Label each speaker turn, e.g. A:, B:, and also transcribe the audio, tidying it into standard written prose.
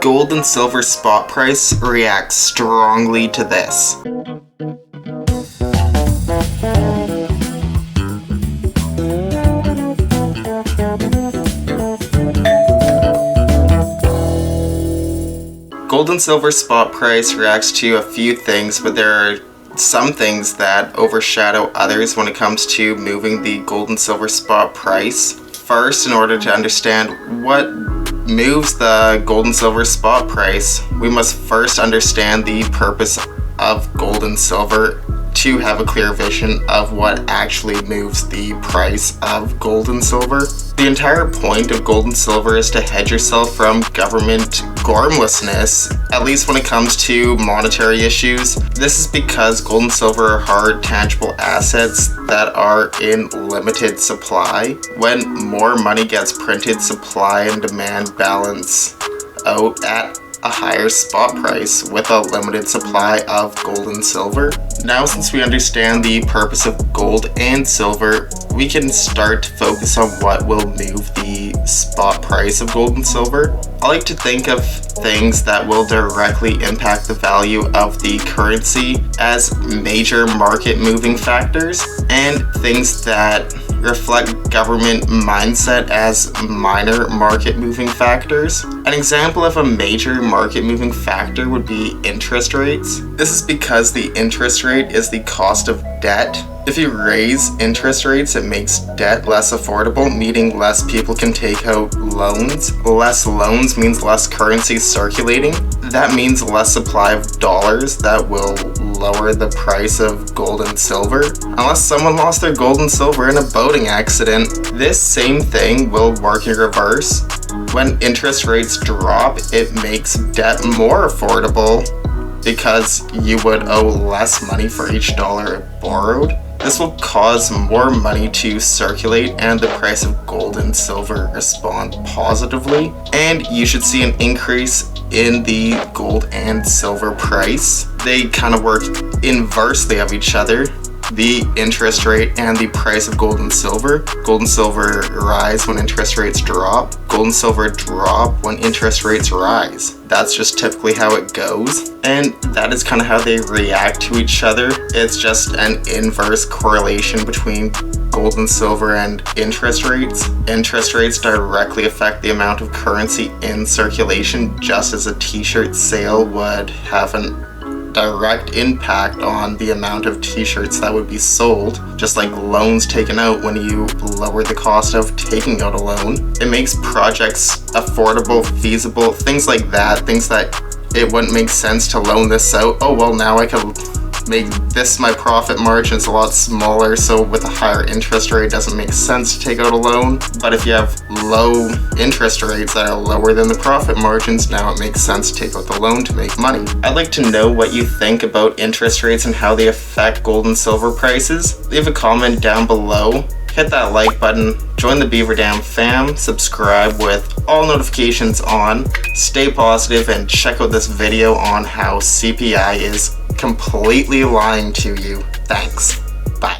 A: Gold and silver spot price reacts strongly to this. Gold and silver spot price reacts to a few things, but there are some things that overshadow others when it comes to moving the gold and silver spot price. First, in order to understand what moves the gold and silver spot price, we must first understand the purpose of gold and silver to have a clear vision of what actually moves the price of gold and silver. The entire point of gold and silver is to hedge yourself from government gormlessness, at least when it comes to monetary issues. This is because gold and silver are hard, tangible assets that are in limited supply. When more money gets printed, supply and demand balance out at a higher spot price with a limited supply of gold and silver. Now, since we understand the purpose of gold and silver, we can start to focus on what will move the spot price of gold and silver. I like to think of things that will directly impact the value of the currency as major market moving factors, and things that reflect government mindset as minor market moving factors. An example of a major market moving factor would be interest rates. This is because the interest rate is the cost of debt. If you raise interest rates, it makes debt less affordable, meaning less people can take out loans. Less loans means less currency circulating. That means less supply of dollars. That will lower the price of gold and silver. Unless someone lost their gold and silver in a boating accident, this same thing will work in reverse. When interest rates drop, it makes debt more affordable because you would owe less money for each dollar borrowed. This will cause more money to circulate and the price of gold and silver respond positively, and you should see an increase in the gold and silver price. They kind of work inversely of each other. The interest rate and the price of gold and silver. Gold and silver rise when interest rates drop. Gold and silver drop when interest rates rise. That's just typically how it goes. And that is kind of how they react to each other. It's just an inverse correlation between gold and silver and interest rates. Interest rates directly affect the amount of currency in circulation, just as a t-shirt sale would have an direct impact on the amount of t-shirts that would be sold, just like loans taken out. When you lower the cost of taking out a loan, it makes projects affordable, feasible, things like that, things that it wouldn't make sense to loan this out. Oh well, now I can make this my profit margin is a lot smaller, so with a higher interest rate it doesn't make sense to take out a loan. But if you have low interest rates that are lower than the profit margins, now it makes sense to take out the loan to make money. I'd like to know what you think about interest rates and how they affect gold and silver prices. Leave a comment down below, hit that like button, join the Beaver Dam fam, subscribe with all notifications on, stay positive, and check out this video on how CPI is completely lying to you. Thanks. Bye.